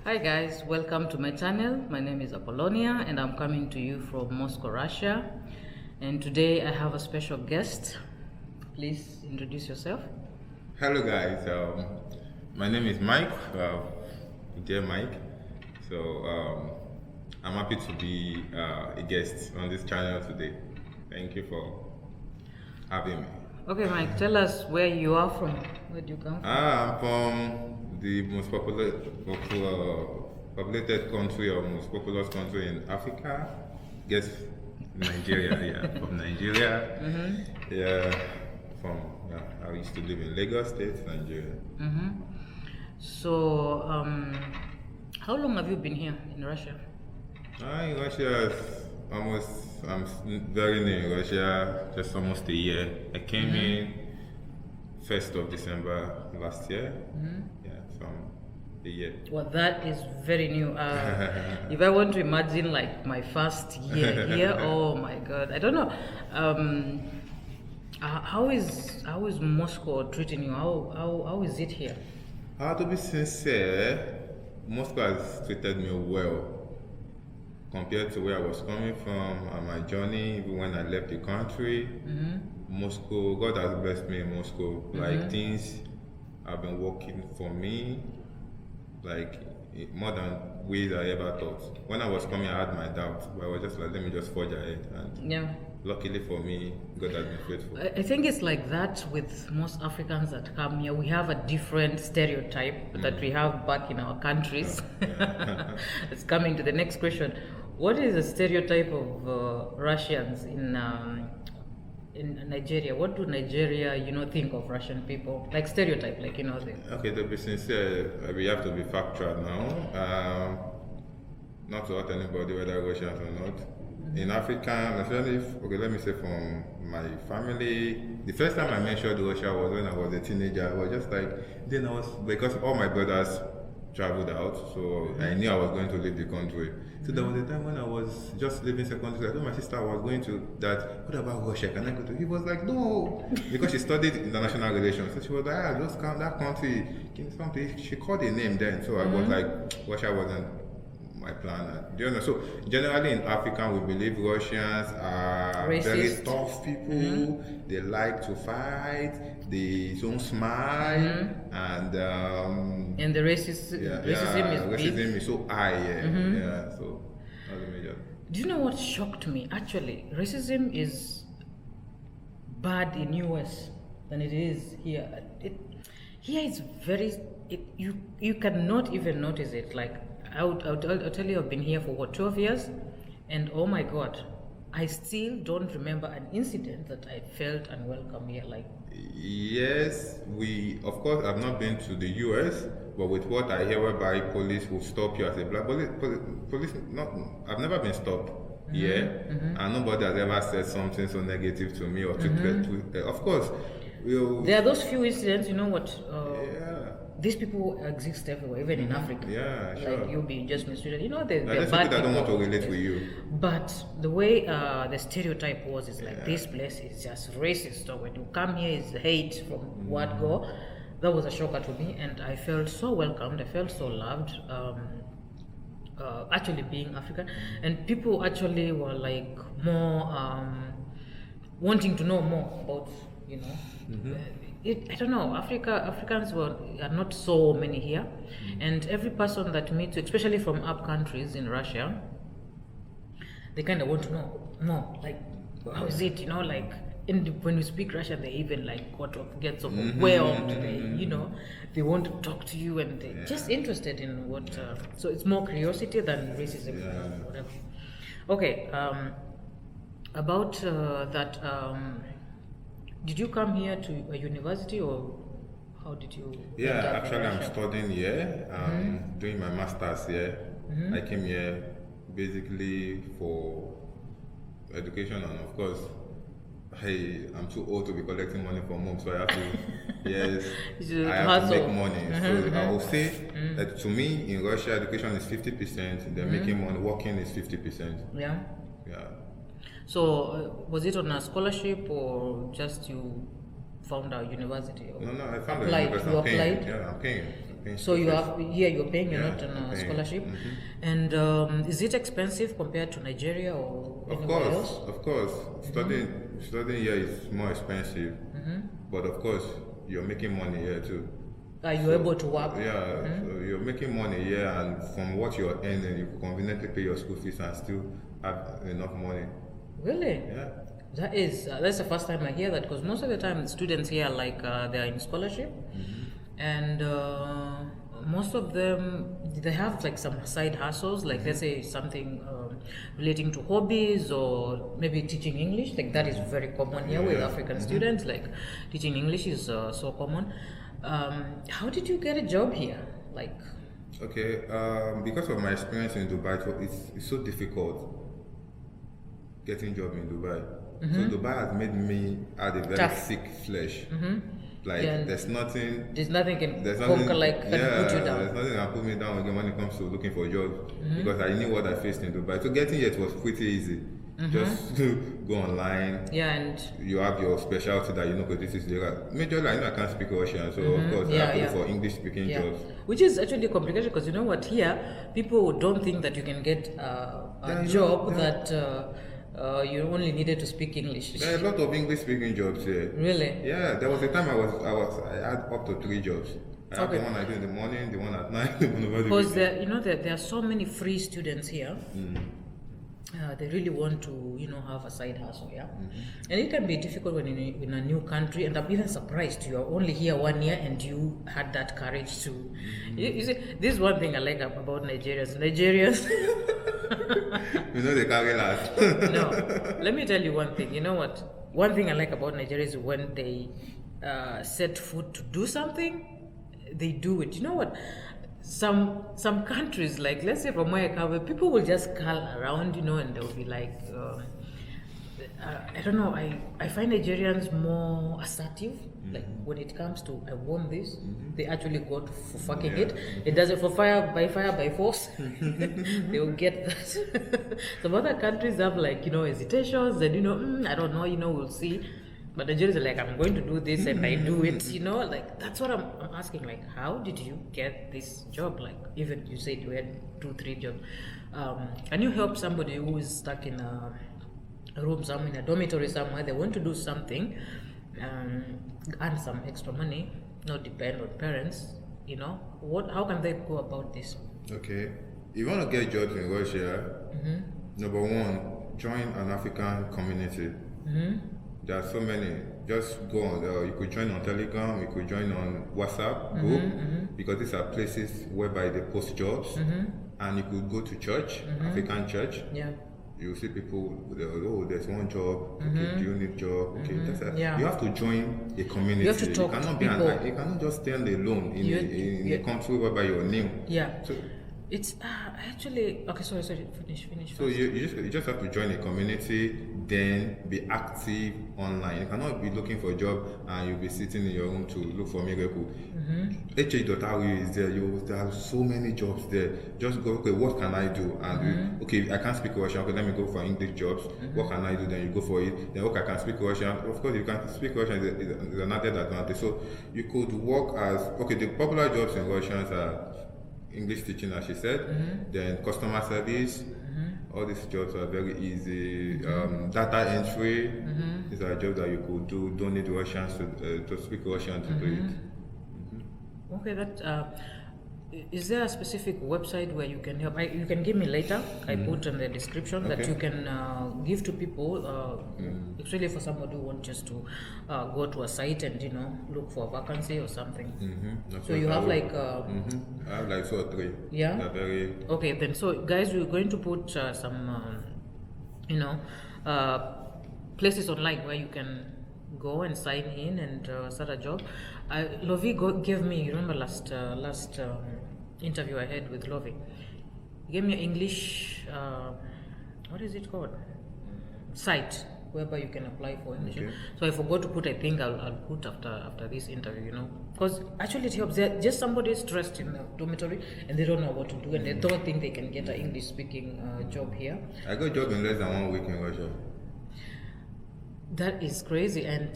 Hi guys, welcome to my channel. My name is Apollonia and I'm coming to you from Moscow, Russia. And today I have a special guest. Please introduce yourself. Hello guys, my name is Mike, dear Mike. So I'm happy to be a guest on this channel today. Thank you for having me. Okay Mike, tell us where you are from. Where do you come from? I'm from the most populated country or most populous country in Africa. Guess Nigeria, yeah, from Nigeria. Yeah, I used to live in Lagos State, Nigeria. So, how long have you been here in Russia? In Russia, I'm very new in Russia, just almost a year. I came in 1st of December last year. Yeah, so a year. Well, that is very new. If I want to imagine like my first year here, oh my God, I don't know. How is Moscow treating you? How is it here? To be sincere, Moscow has treated me well compared to where I was coming from and my journey. Even when I left the country, Moscow, God has blessed me in Moscow. Like things have been working for me, like more than ways I ever thought. When I was coming, I had my doubts, but I was just like, let me just forge ahead. And Yeah. luckily for me, God has been faithful. I think it's like that with most Africans that come here. We have a different stereotype that we have back in our countries. It's coming to the next question. What is the stereotype of Russians in Nigeria? What do Nigeria, think of Russian people? Like stereotype, like, Okay, to be sincere, we have to be factual now. Not to hurt anybody, whether Russians or not. In Africa, especially, okay, let me say from my family, the first time I mentioned Russia was when I was a teenager. I was just like, then because all my brothers traveled out, so I knew I was going to leave the country. So there was a time when I was just leaving secondary school. I told my sister I was going to that. What about Russia? Can I go to? He was like, no, because she studied international relations. So she was like, just come that country. Give me something. She called a name then. So I was like, Russia wasn't my plan. Do you know? So generally in Africa, we believe Russians are very tough people. They like to fight. They don't smile, and the racism is so high. Yeah. So that's the major. Do you know what shocked me? Actually, racism is bad in US than it is here. Here it's very. You cannot even notice it. Like I'll tell you, I've been here for 12 years, and oh my God, I still don't remember an incident that I felt unwelcome here. Like, yes, of course I've not been to the US, but with what I hear, whereby police will stop you as a black police. I've never been stopped here, and nobody has ever said something so negative to me or to of course. There are those few incidents. You know what? These people exist everywhere, even in Africa. Yeah, sure. Like you'll be just mistreated. They're there's bad people that don't want to people. relate with you. But the way the stereotype was is like this place is just racist. So when you come here, it's hate from what go. That was a shocker to me, and I felt so welcomed. I felt so loved. Actually being African, and people actually were like more wanting to know more about I don't know. Africans are not so many here, and every person that meets, especially from up countries in Russia, they kind of want to know more. Like, how is it? Like, when we speak Russian, they even like gets overwhelmed. They want to talk to you, and they're just interested in what. So it's more curiosity than racism or whatever. Okay. About that. Did you come here to a university or how did you? Yeah, actually I'm studying here. I'm doing my master's here. I came here basically for education, and of course, I'm too old to be collecting money from home, so I have to I have to make money. So I will say that to me in Russia, education is 50%, then making money, working is 50%. Yeah. Yeah. So was it on a scholarship or just you found a university? Or No, I found a applied? university. You I'm paying. applied? Yeah, I'm paying. paying So you school have here you're paying, you're Yeah, not on I'm a paying. scholarship. And is it expensive compared to Nigeria or Of anywhere course, else? of course. Studying here is more expensive, but of course you're making money here too. Are you able to work? Yeah, so you're making money here, and from what you're earning, you can conveniently pay your school fees and still have enough money. Really? Yeah. That's the first time I hear that, because most of the time students here like they're in scholarship, and most of them they have like some side hustles, like let's say something relating to hobbies or maybe teaching English. Like that is very common here with Yeah. African students. Like teaching English is so common. How did you get a job here? Like, Okay, because of my experience in Dubai, so it's so difficult getting job in Dubai. So Dubai has made me add a very Tough. sick flesh. Like Yeah. there's nothing nothing can there's nothing conquer, like can put you down. there's nothing that can put me down again when it comes to looking for jobs because I knew what I faced in Dubai. So getting here it was pretty easy. Just go online. Yeah, and You have your specialty that you know because this is the majorly I know I can't speak Russian, so of course I Yeah, have to yeah. look for English speaking yeah, jobs. which is actually complicated, because you know what, here people don't think that you can get a Yeah, you job know, that you only needed to speak English. There are a lot of English speaking jobs here. Really? Yeah, there was a time I had up to 3 jobs. I have Okay. the one I do in the morning, the one at night, the one over the Because weekend. there are so many free students here. They really want to have a side hustle, yeah. And it can be difficult when in a new country. And I'm even surprised you are only here 1 year and you had that courage to. You see, this is one thing I like about Nigerians. You know they carry last. No, let me tell you one thing. You know what? One thing I like about Nigeria is when they set foot to do something, they do it. You know what? Some countries, like let's say from where I come, people will just call around, and they'll be like, I don't know. I find Nigerians more assertive. Like when it comes to I want this, they actually go for fucking it. It doesn't for fire by force. They will get that. Some other countries have like hesitations and I don't know. We'll see. But Nigerians are like, I'm going to do this and I do it. Like that's what I'm asking. Like, how did you get this job? Like, even you said you had 2-3 jobs. Can you help somebody who is stuck in a room somewhere, in a dormitory somewhere? They want to do something, earn some extra money, not depend on parents. How can they go about this? Okay. If you want to get jobs in Russia, number one, join an African community. There are so many. Just go on there. You could join on Telegram, you could join on WhatsApp group, because these are places whereby they post jobs. And you could go to church, African church. Yeah. You see people, there's one job, okay, do you need job? Okay, that's it. Yeah. You have to join a community. You have to talk cannot to people. You cannot just stand alone in You- a country whereby you're new. Yeah. So, It's actually okay. Sorry. Finish. So you just have to join a community, then be active online. You cannot be looking for a job and you'll be sitting in your room to look for miracle. HA.RU is there. There are so many jobs there. Just go, okay, what can I do? And okay, I can't speak Russian. Okay, let me go for English jobs. What can I do? Then you go for it. Then okay, I can speak Russian. Of course, you can speak Russian is an added advantage. So you could work as okay. The popular jobs in Russians are English teaching, as she said, then customer service. All these jobs are very easy. Data entry, these are jobs that you could do. Don't need Russians to speak Russian to do it. Okay, is there a specific website where you can help? You can give me later. I put in the description that Okay. you can give to people, especially for somebody who wants just to go to a site and look for a vacancy or something. That's So what you I have would- like I have like 2 or 3. Yeah? They're very okay. Then so guys, we're going to put some places online where you can go and sign in and start a job. Lovie gave me, you remember last interview I had with Lovie, he gave me an English what is it called, site whereby you can apply for English. Okay. So I forgot to put. I think I'll put after this interview, because actually it helps. Just somebody is stressed in the dormitory and they don't know what to do and they don't think they can get an English speaking job here. I got a job in less than 1 week in Russia. That is crazy, and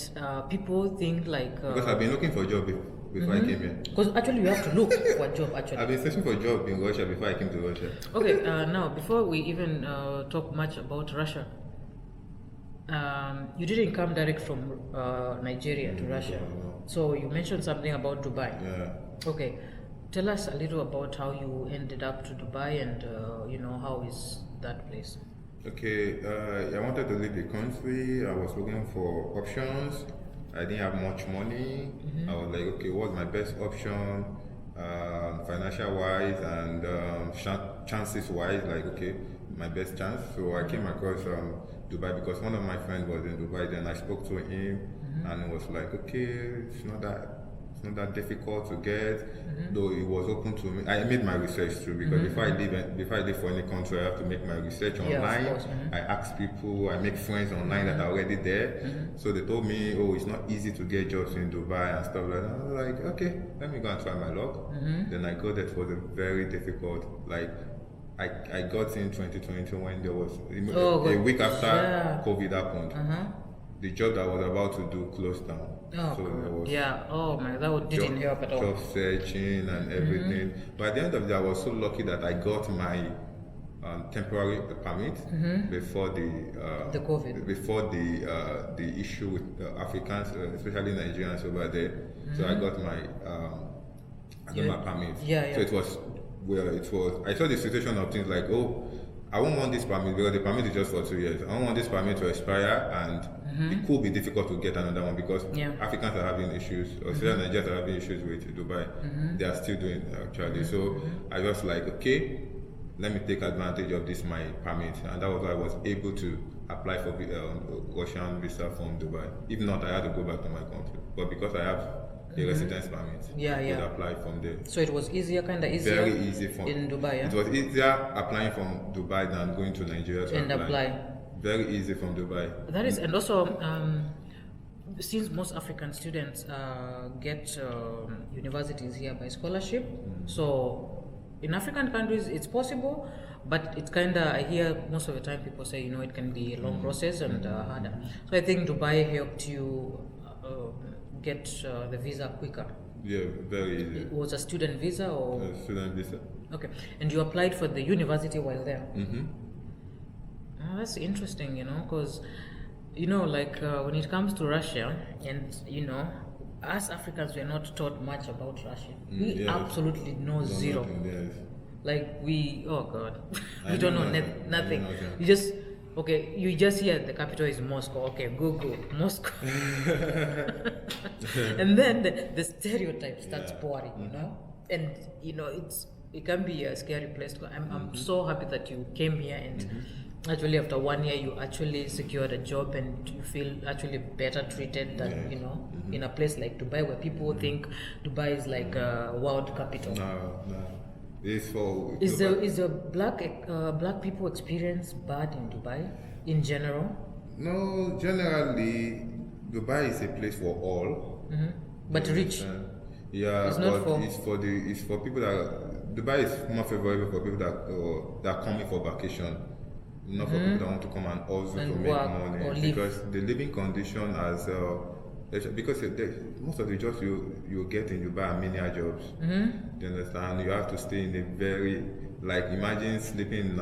people think like Because I've been looking for a job before I came here. Because actually, you have to look for a job. Actually, I've been searching for a job in Russia before I came to Russia. okay. Now, before we even talk much about Russia, you didn't come direct from Nigeria to Russia. No. So you mentioned something about Dubai. Yeah. Okay, tell us a little about how you ended up to Dubai and how is that place. Okay, I wanted to leave the country. I was looking for options. I didn't have much money. I was like, okay, what's my best option, financial wise and chances wise? Like, okay, my best chance. So I came across Dubai because one of my friends was in Dubai. Then I spoke to him, and it was like, okay, it's not that difficult to get. Though it was open to me. I made my research too because before I leave for any country, I have to make my research online. Of course. I ask people, I make friends online that are already there. So they told me, oh, it's not easy to get jobs in Dubai and stuff like that. I was like, okay, let me go and try my luck. Then I got that. It was a very difficult, like, I got in 2020 when there was a week after COVID happened. The job that I was about to do closed down. Oh, so there was oh my, that didn't help at all. job searching and everything. But at the end of the day, I was so lucky that I got my temporary permit before the COVID. before the issue with Africans, especially Nigerians over there. So I got my my permit. So it was I saw the situation of things like, oh, I won't want this permit because the permit is just for 2 years. I don't want this permit to expire, and it could be difficult to get another one because Africans are having issues, or Nigerians are having issues with Dubai. They are still doing actually. So I was like, okay, let me take advantage of this my permit, and that was why I was able to apply for Russian visa from Dubai. If not, I had to go back to my country. But because I have a residence permit, I could apply from there. So it was easier, kind of easier. Very easy in Dubai. It was easier applying from Dubai than going to Nigeria to apply. Very easy from Dubai. That is, and also since most African students get universities here by scholarship, so in African countries it's possible, but it's kind of, I hear most of the time people say, it can be a long process and harder. So I think Dubai helped you get the visa quicker. Yeah, very easy. It was a student visa or? A student visa. Okay, and you applied for the university while there? Oh, that's interesting, because, when it comes to Russia, and, us Africans, we're not taught much about Russia. We absolutely know zero. Like, oh God, we don't know nothing. You just hear the capital is Moscow. Okay, Google Moscow. And then the stereotype starts pouring, and it can be a scary place to go. I'm so happy that you came here and actually after 1 year you actually secured a job and you feel actually better treated than in a place like Dubai where people think Dubai is like a world capital. No. Is the black people experience bad in Dubai in general? No, generally Dubai is a place for all. But rich. Yeah, it's not for. It's for people that Dubai is more favorable for people that are coming for vacation, not for people that want to come and also And to make work money or live. because the living condition as because most of the jobs you get in Dubai are menial jobs. You understand? You have to stay in a very, like, imagine sleeping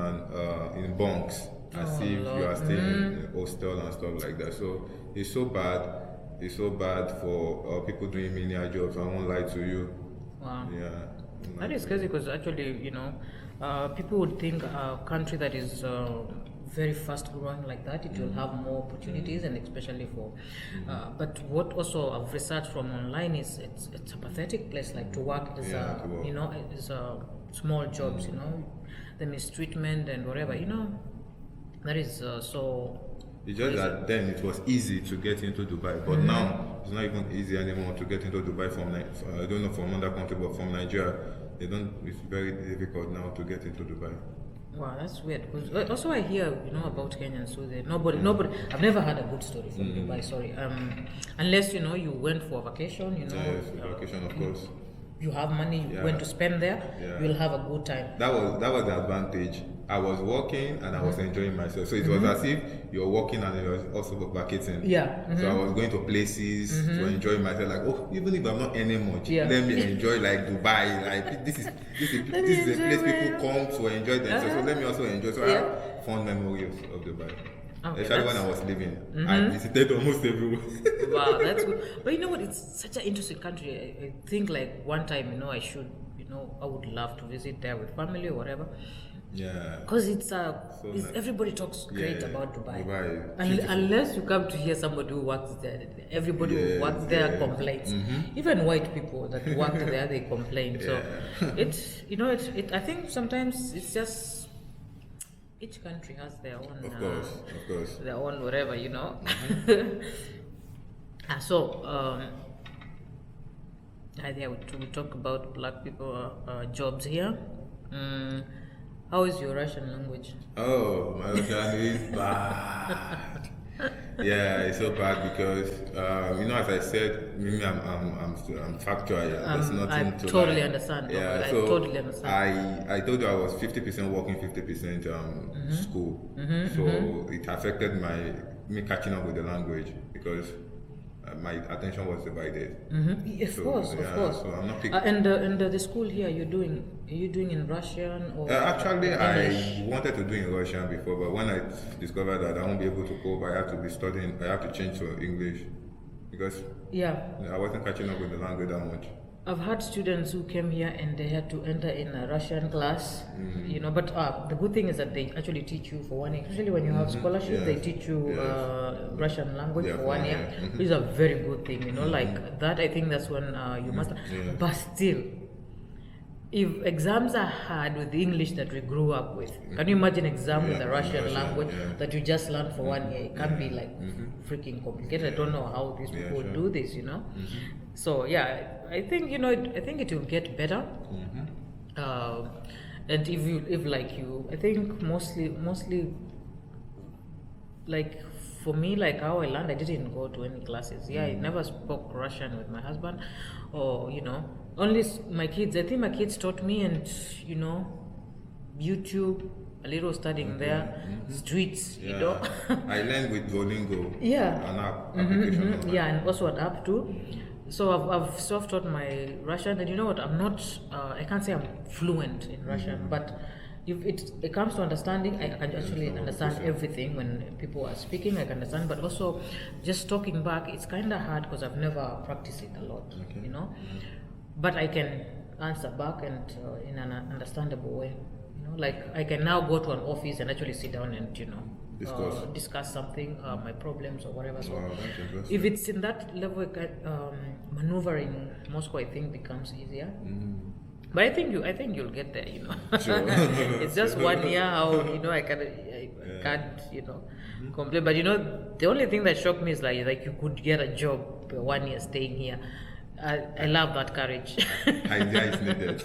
in bunks as if you are staying in a hostel and stuff like that. So it's so bad for people doing menial jobs. I won't lie to you. Wow. Yeah. That is crazy because actually, people would think a country that is very fast growing like that, it will have more opportunities, and especially for. But what also I've researched from online is it's a pathetic place, like to work as is small jobs, the mistreatment and whatever, that is so. It's just that then it was easy to get into Dubai, but now it's not even easy anymore to get into Dubai from I don't know from another country, but from Nigeria, it's very difficult now to get into Dubai. Wow, that's weird. Because also I hear, about Kenyans. So nobody. I've never had a good story from Dubai. Sorry. Unless you went for vacation. Yes, vacation, of course. You have money. You went to spend there. You'll have a good time. That was the advantage I was working and I was enjoying myself. So it was as if you're working and you're also vacating. Yeah. So I was going to places to enjoy myself. Like, oh, even if I'm not earning much, Yeah. let me enjoy like Dubai. Like this is a place people come to enjoy themselves. So let me also enjoy. So I have fond memories of Dubai. Okay, Especially when I was living, I visited almost everywhere. Wow, that's good. But you know what? It's such an interesting country. I think like one time, I should, I would love to visit there with family or whatever. Yeah. Because it's nice. everybody talks great about Dubai. Dubai. Unless you come to hear somebody who works there, everybody who works there complains. Even white people that work there, they complain. So it's I think sometimes it's just each country has their own. Of course. Their own whatever. So we talk about black people jobs here. How is your Russian language? Oh, my Russian is bad. Yeah, it's so bad because as I said, maybe I'm factual. There's nothing I to totally like. understand. Yeah, I so totally understand. I told you I was 50% working, 50% school. So it affected me catching up with the language because my attention was divided. Of course. So I'm not picking. And the school here, are you doing in Russian or Actually, English? I wanted to do in Russian before, but when I discovered that I won't be able to cope, I have to change to English because I wasn't catching up with the language that much. I've had students who came here and they had to enter in a Russian class, but the good thing is that they actually teach you for 1 year. Especially when you have scholarship, they teach you Russian language for 1 year, which is a very good thing, like that. I think that's when you must. But still, if exams are hard with the English that we grew up with, can you imagine exam with the Russian language that you just learned for 1 year? It can be like freaking complicated. I don't know how these people do this, So I think I think it will get better. And I think mostly like for me, like how I learned, I didn't go to any classes. I never spoke Russian with my husband, or only my kids. I think my kids taught me, and YouTube, a little studying there, streets, I learned with Duolingo. An app application. And also an app too. So I've self-taught my Russian, and you know what? I'm not. I can't say I'm fluent in Russian, but if it comes to understanding, I can actually understand everything when people are speaking. I can understand, but also just talking back, it's kind of hard because I've never practiced it a lot, But I can answer back and in an understandable way. Like I can now go to an office and actually sit down and discuss something, my problems or whatever. So if it's in that level, maneuvering Moscow, I think becomes easier. But I think you'll get there. Sure. It's just 1 year. How I can't complain. But the only thing that shocked me is like you could get a job 1 year staying here. I love that courage. Idea is needed.